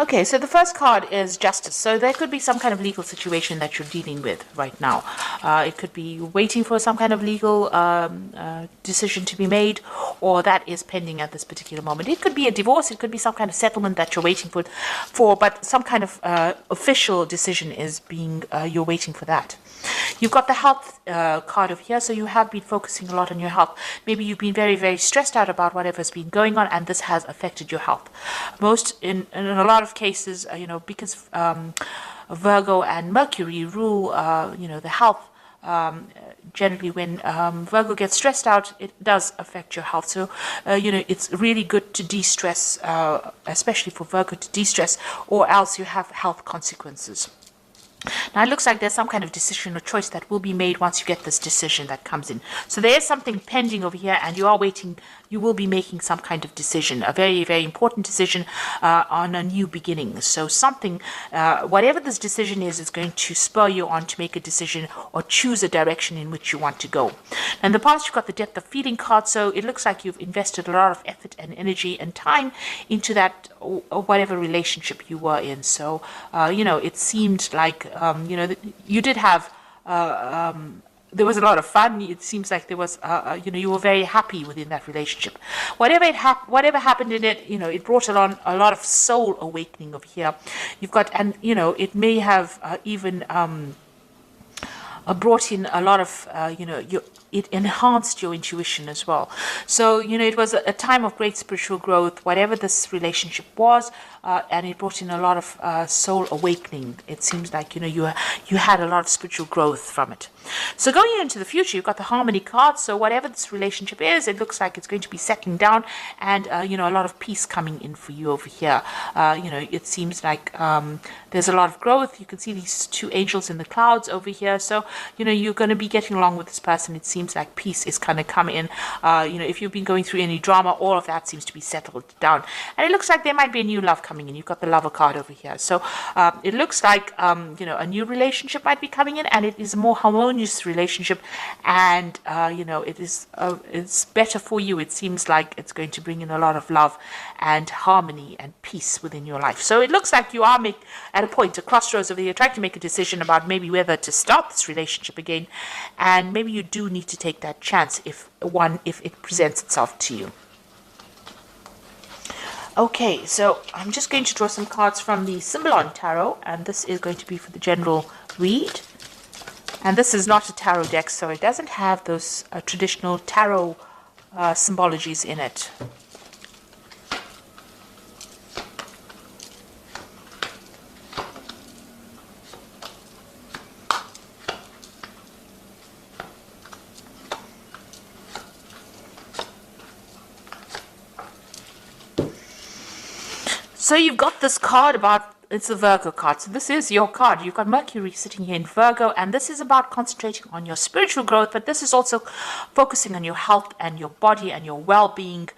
Okay, so the first card is justice. So there could be some kind of legal situation that you're dealing with right now. It could be waiting for some kind of legal decision to be made, or that is pending at this particular moment. It could be a divorce. It could be some kind of settlement that you're waiting for, but some kind of official decision is being, you're waiting for that. You've got the health card over here, so you have been focusing a lot on your health. Maybe you've been very, very stressed out about whatever's been going on, and this has affected your health. In a lot of cases, because Virgo and Mercury rule, the health. Generally, when Virgo gets stressed out, it does affect your health. So, it's really good to de-stress, especially for Virgo to de-stress, or else you have health consequences. Now, it looks like there's some kind of decision or choice that will be made once you get this decision that comes in. So there is something pending over here, and you are waiting. You will be making some kind of decision, a very, very important decision on a new beginning. So something, whatever this decision is going to spur you on to make a decision or choose a direction in which you want to go. In the past, you've got the depth of feeling card, so it looks like you've invested a lot of effort and energy and time into that, or whatever relationship you were in. So, it seemed like, you did have, there was a lot of fun. It seems like there was, you were very happy within that relationship. Whatever happened in it, it brought along a lot of soul awakening over here. You've got, and it may have even brought in a lot of, it enhanced your intuition as well. So, it was a time of great spiritual growth, whatever this relationship was, and it brought in a lot of soul awakening. It seems like, you had a lot of spiritual growth from it. So going into the future, you've got the harmony card. So whatever this relationship is, it looks like it's going to be settling down, and, a lot of peace coming in for you over here. It seems like there's a lot of growth. You can see these two angels in the clouds over here. So, you're going to be getting along with this person. It seems like peace is kind of coming in. If you've been going through any drama, all of that seems to be settled down. And it looks like there might be a new love coming in. You've got the lover card over here. So it looks like, a new relationship might be coming in, and it is a more harmonious relationship. And, it's better for you. It seems like it's going to bring in a lot of love and harmony and peace within your life. So it looks like you are at a point, a crossroads over here, trying to make a decision about maybe whether to start this relationship again, and maybe you do need to take that chance if it presents itself to you. Okay, so I'm just going to draw some cards from the Symbolon Tarot, and this is going to be for the general read. And this is not a tarot deck, so it doesn't have those traditional tarot symbologies in it. So you've got this card about, it's a Virgo card. So this is your card. You've got Mercury sitting here in Virgo, and this is about concentrating on your spiritual growth, but this is also focusing on your health and your body and your well-being.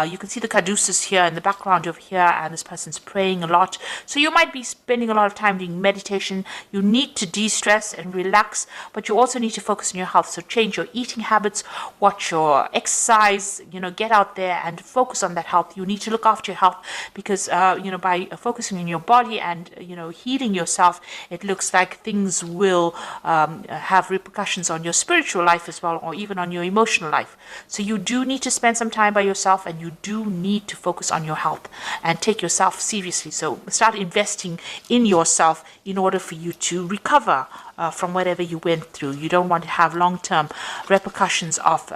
You can see the caduceus here in the background over here, and this person's praying a lot. So you might be spending a lot of time doing meditation. You need to de-stress and relax, but you also need to focus on your health. So change your eating habits, watch your exercise, get out there and focus on that health. You need to look after your health because, by focusing on your body and healing yourself, it looks like things will have repercussions on your spiritual life as well, or even on your emotional life. So you do need to spend some time by yourself, and you do need to focus on your health and take yourself seriously. So start investing in yourself in order for you to recover from whatever you went through. You don't want to have long-term repercussions of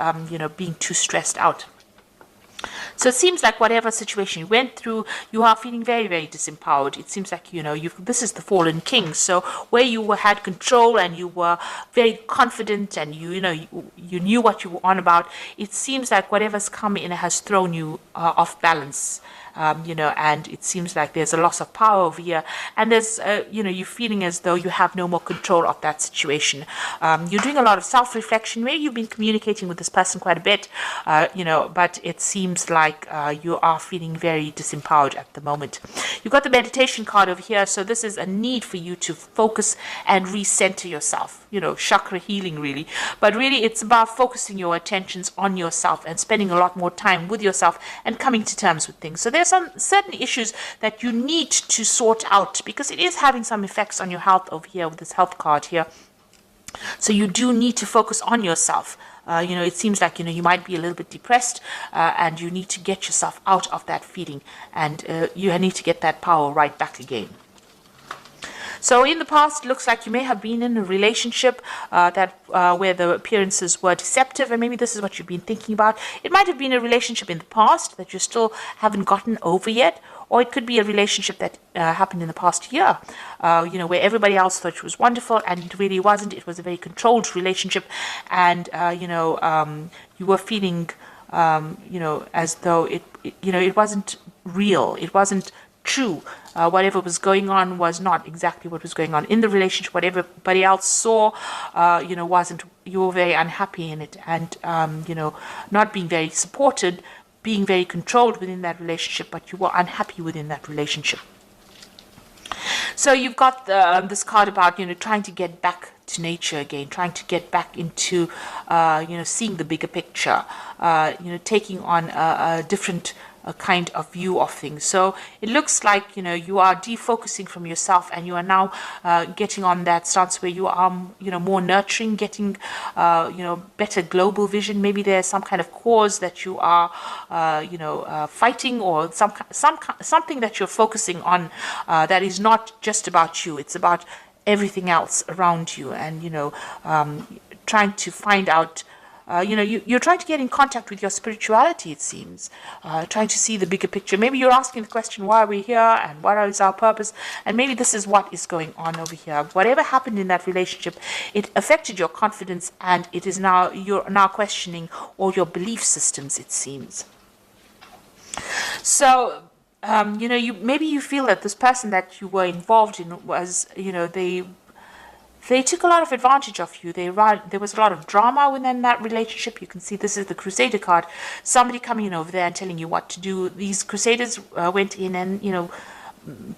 being too stressed out. So it seems like whatever situation you went through, you are feeling very, very disempowered. It seems like, this is the fallen king. So where you had control and you were very confident and you knew what you were on about, it seems like whatever's come in has thrown you off balance. And it seems like there's a loss of power over here, and there's, you're feeling as though you have no more control of that situation. You're doing a lot of self-reflection. Maybe you've been communicating with this person quite a bit, but it seems like you are feeling very disempowered at the moment. You've got the meditation card over here, so this is a need for you to focus and recenter yourself, chakra healing really. But really it's about focusing your attentions on yourself and spending a lot more time with yourself and coming to terms with things. So there's there's some certain issues that you need to sort out, because it is having some effects on your health over here with this health card here. So you do need to focus on yourself. It seems like, you might be a little bit depressed, and you need to get yourself out of that feeling, and you need to get that power right back again. So in the past, it looks like you may have been in a relationship where the appearances were deceptive, and maybe this is what you've been thinking about. It might have been a relationship in the past that you still haven't gotten over yet, or it could be a relationship that happened in the past year, where everybody else thought it was wonderful and it really wasn't. It was a very controlled relationship, and you were feeling, as though it wasn't real. It wasn't true. Whatever was going on was not exactly what was going on in the relationship. What everybody else saw, wasn't. You were very unhappy in it, and not being very supported, being very controlled within that relationship, but you were unhappy within that relationship. So you've got this card about trying to get back to nature again, trying to get back into seeing the bigger picture, taking on a different kind of view of things. So it looks like you are defocusing from yourself, and you are now getting on that stance where you are more nurturing, getting better global vision. Maybe there's some kind of cause that you are fighting, or something that you're focusing on that is not just about you. It's about everything else around you, and trying to find out. You're trying to get in contact with your spirituality, it seems, trying to see the bigger picture. Maybe you're asking the question, why are we here, and what is our purpose? And maybe this is what is going on over here. Whatever happened in that relationship, it affected your confidence, and it is now, you're now questioning all your belief systems, it seems. So, maybe you feel that this person that you were involved in was, they took a lot of advantage of you. There was a lot of drama within that relationship. You can see this is the Crusader card. Somebody coming in over there and telling you what to do. These Crusaders went in and,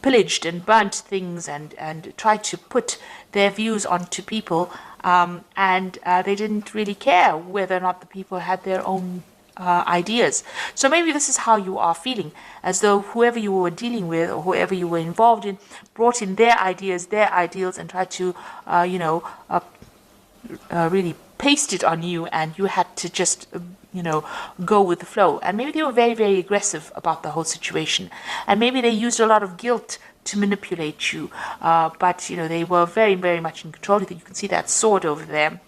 pillaged and burnt things and tried to put their views onto people. And they didn't really care whether or not the people had their own ideas. So maybe this is how you are feeling, as though whoever you were dealing with or whoever you were involved in brought in their ideas, their ideals, and tried to really paste it on you, and you had to just go with the flow. And maybe they were very, very aggressive about the whole situation, and maybe they used a lot of guilt to manipulate you, but they were very, very much in control. You can see that sword over there.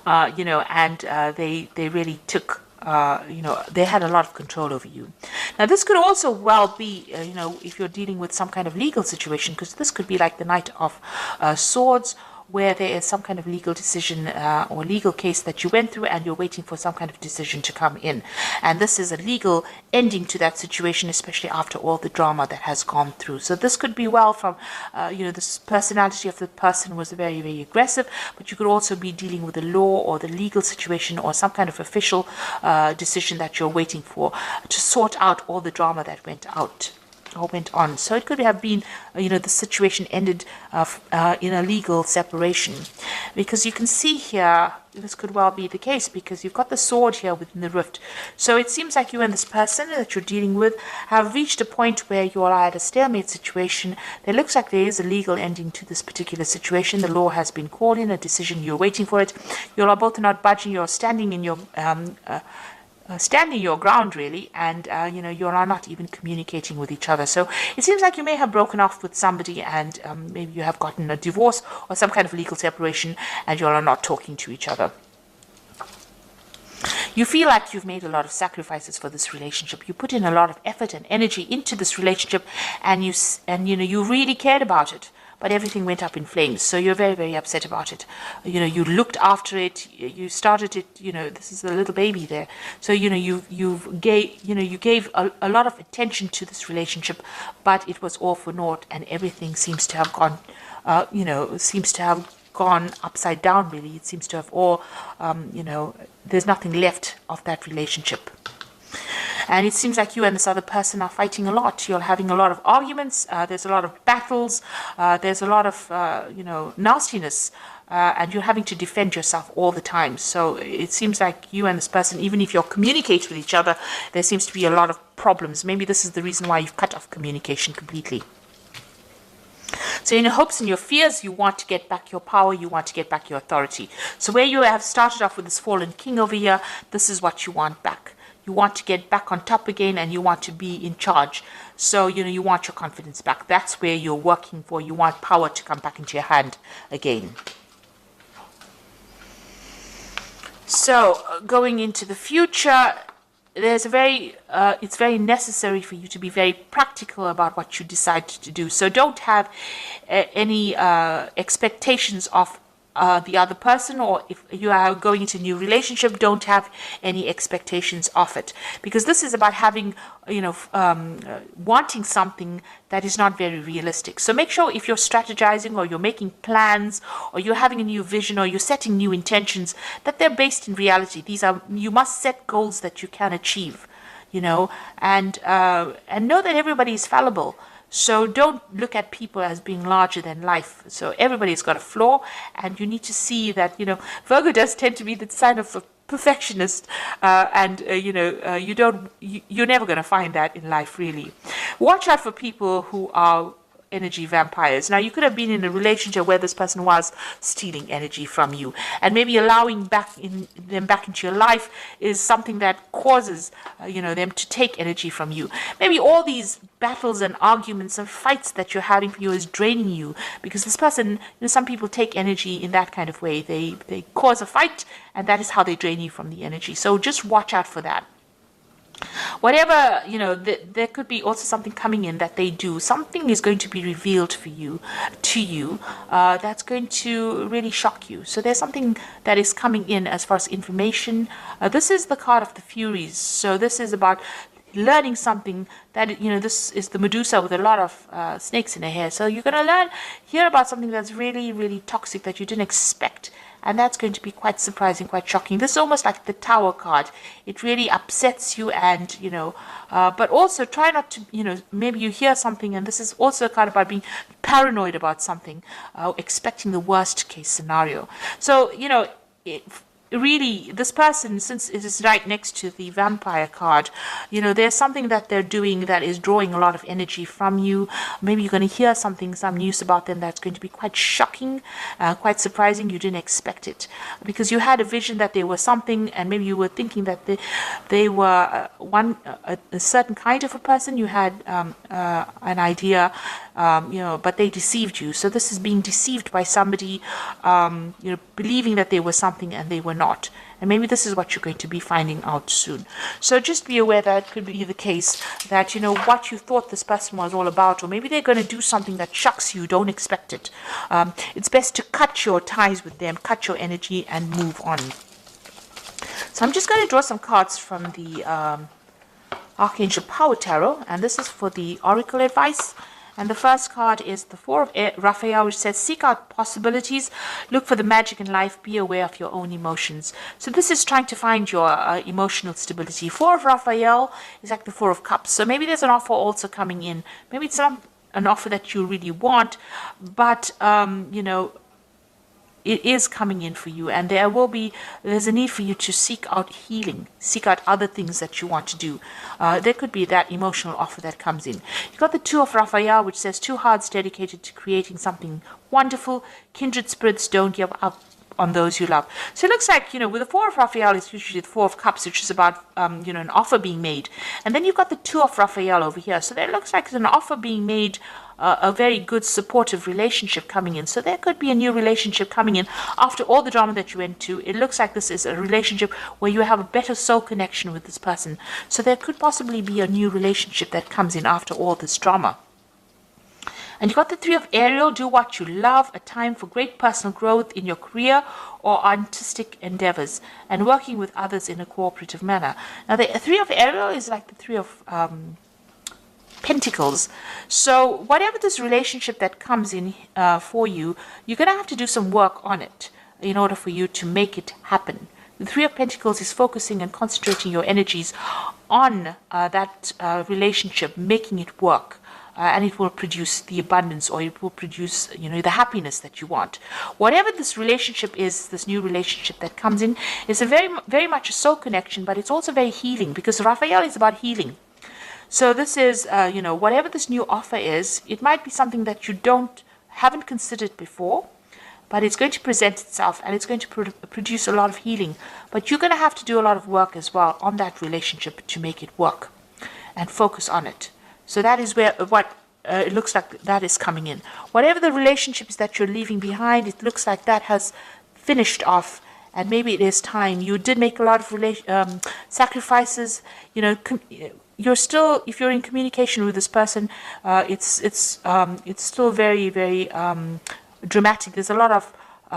They really took, they had a lot of control over you. Now, this could also well be, if you're dealing with some kind of legal situation, because this could be like the Knight of Swords, where there is some kind of legal decision or legal case that you went through, and you're waiting for some kind of decision to come in. And this is a legal ending to that situation, especially after all the drama that has gone through. So this could be well from, this personality of the person was very, very aggressive, but you could also be dealing with the law or the legal situation or some kind of official decision that you're waiting for to sort out all the drama that went on. So it could have been, the situation ended in a legal separation, because you can see here, this could well be the case, because you've got the sword here within the rift. So it seems like you and this person that you're dealing with have reached a point where you are at a stalemate situation. There looks like there is a legal ending to this particular situation. The law has been called in, a decision, you're waiting for it. You are both not budging, you're standing in your standing your ground, really, and you are not even communicating with each other. So it seems like you may have broken off with somebody, and maybe you have gotten a divorce or some kind of legal separation, and you are not talking to each other. You feel like you've made a lot of sacrifices for this relationship. You put in a lot of effort and energy into this relationship, and you really cared about it. But everything went up in flames, so you're very, very upset about it. You looked after it, you started it. This is a little baby there. So you gave a lot of attention to this relationship, but it was all for naught, and everything seems to have gone, gone upside down. Really, it seems to have all, there's nothing left of that relationship. And it seems like you and this other person are fighting a lot. You're having a lot of arguments. There's a lot of battles. There's a lot of, nastiness and you're having to defend yourself all the time. So it seems like you and this person, even if you're communicating with each other, there seems to be a lot of problems. Maybe this is the reason why you've cut off communication completely. So in your hopes and your fears, you want to get back your power, you want to get back your authority. So where you have started off with this fallen king over here, this is what you want back. You want to get back on top again, and you want to be in charge. So, you want your confidence back. That's where you're working for. You want power to come back into your hand again. So going into the future, there's it's very necessary for you to be very practical about what you decide to do. So don't have any expectations of the other person, or if you are going into a new relationship, don't have any expectations of it, because this is about having, wanting something that is not very realistic. So make sure if you're strategizing, or you're making plans, or you're having a new vision, or you're setting new intentions, that they're based in reality. You must set goals that you can achieve, and know that everybody is fallible. So don't look at people as being larger than life. So everybody's got a flaw, and you need to see that, Virgo does tend to be the sign of a perfectionist, and you're never going to find that in life, really. Watch out for people who are energy vampires. Now, you could have been in a relationship where this person was stealing energy from you, and maybe allowing them back into your life is something that causes them to take energy from you. Maybe all these battles and arguments and fights that you're having for you is draining you, because this person, some people take energy in that kind of way. They cause a fight, and that is how they drain you from the energy. So just watch out for that. Whatever, there could be also something coming in that they do. Something is going to be revealed to you, that's going to really shock you. So there's something that is coming in as far as information. This is the card of the Furies. So this is about learning something that, this is the Medusa with a lot of snakes in her hair. So you're going to hear about something that's really, really toxic that you didn't expect. And that's going to be quite surprising, quite shocking. This is almost like the Tower card. It really upsets you, and, but also try not to, maybe you hear something, and this is also a card about being paranoid about something, expecting the worst case scenario. So, really, this person, since it is right next to the vampire card, there's something that they're doing that is drawing a lot of energy from you. Maybe you're going to hear some news about them that's going to be quite shocking, quite surprising. You didn't expect it, because you had a vision that they were something, and maybe you were thinking that they were a certain kind of a person. You had an idea, but they deceived you. So this is being deceived by somebody, believing that they were something and they were not. And maybe this is what you're going to be finding out soon. So just be aware that it could be the case that, what you thought this person was all about, or maybe they're going to do something that shocks you, don't expect it. It's best to cut your ties with them, cut your energy, and move on. So I'm just going to draw some cards from the Archangel Power Tarot, and this is for the Oracle advice. And the first card is the Four of Raphael, which says, seek out possibilities, look for the magic in life, be aware of your own emotions. So this is trying to find your emotional stability. Four of Raphael is like the Four of Cups. So maybe there's an offer also coming in. Maybe it's not an offer that you really want, but, it is coming in for you, and there's a need for you to seek out healing, seek out other things that you want to do. There could be that emotional offer that comes in. You've got the Two of Raphael, which says, two hearts dedicated to creating something wonderful. Kindred spirits, don't give up on those you love. So it looks like, with the Four of Raphael, it's usually the Four of Cups, which is about, an offer being made. And then you've got the Two of Raphael over here. So there looks like it's an offer being made, a very good supportive relationship coming in. So there could be a new relationship coming in after all the drama that you went to. It looks like this is a relationship where you have a better soul connection with this person. So there could possibly be a new relationship that comes in after all this drama. And you got the Three of Ariel, do what you love, a time for great personal growth in your career or artistic endeavors, and working with others in a cooperative manner. Now the Three of Ariel is like the Three of Pentacles. So whatever this relationship that comes in for you, you're going to have to do some work on it in order for you to make it happen. The Three of Pentacles is focusing and concentrating your energies on that relationship, making it work. and it will produce the abundance, or it will produce, the happiness that you want. Whatever this relationship is, this new relationship that comes in, is a very, very much a soul connection, but it's also very healing, because Raphael is about healing. So this is, whatever this new offer is, it might be something that you haven't considered before, but it's going to present itself, and it's going to produce a lot of healing. But you're going to have to do a lot of work as well on that relationship to make it work and focus on it. So that is where it looks like that is coming in. Whatever the relationship is that you're leaving behind, it looks like that has finished off, and maybe it is time. You did make a lot of sacrifices. You're still, if you're in communication with this person, it's still very, very dramatic. There's a lot of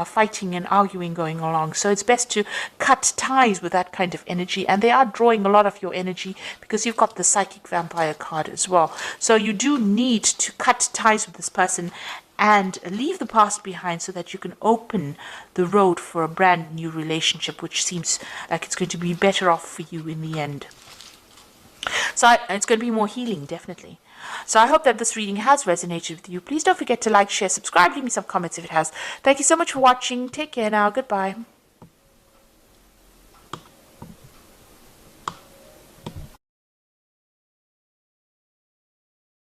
fighting and arguing going along. So it's best to cut ties with that kind of energy. And they are drawing a lot of your energy, because you've got the psychic vampire card as well. So you do need to cut ties with this person and leave the past behind, so that you can open the road for a brand new relationship, which seems like it's going to be better off for you in the end. So it's going to be more healing, definitely. So I hope that this reading has resonated with you. Please don't forget to like, share, subscribe, leave me some comments if it has. Thank you so much for watching. Take care now. Goodbye.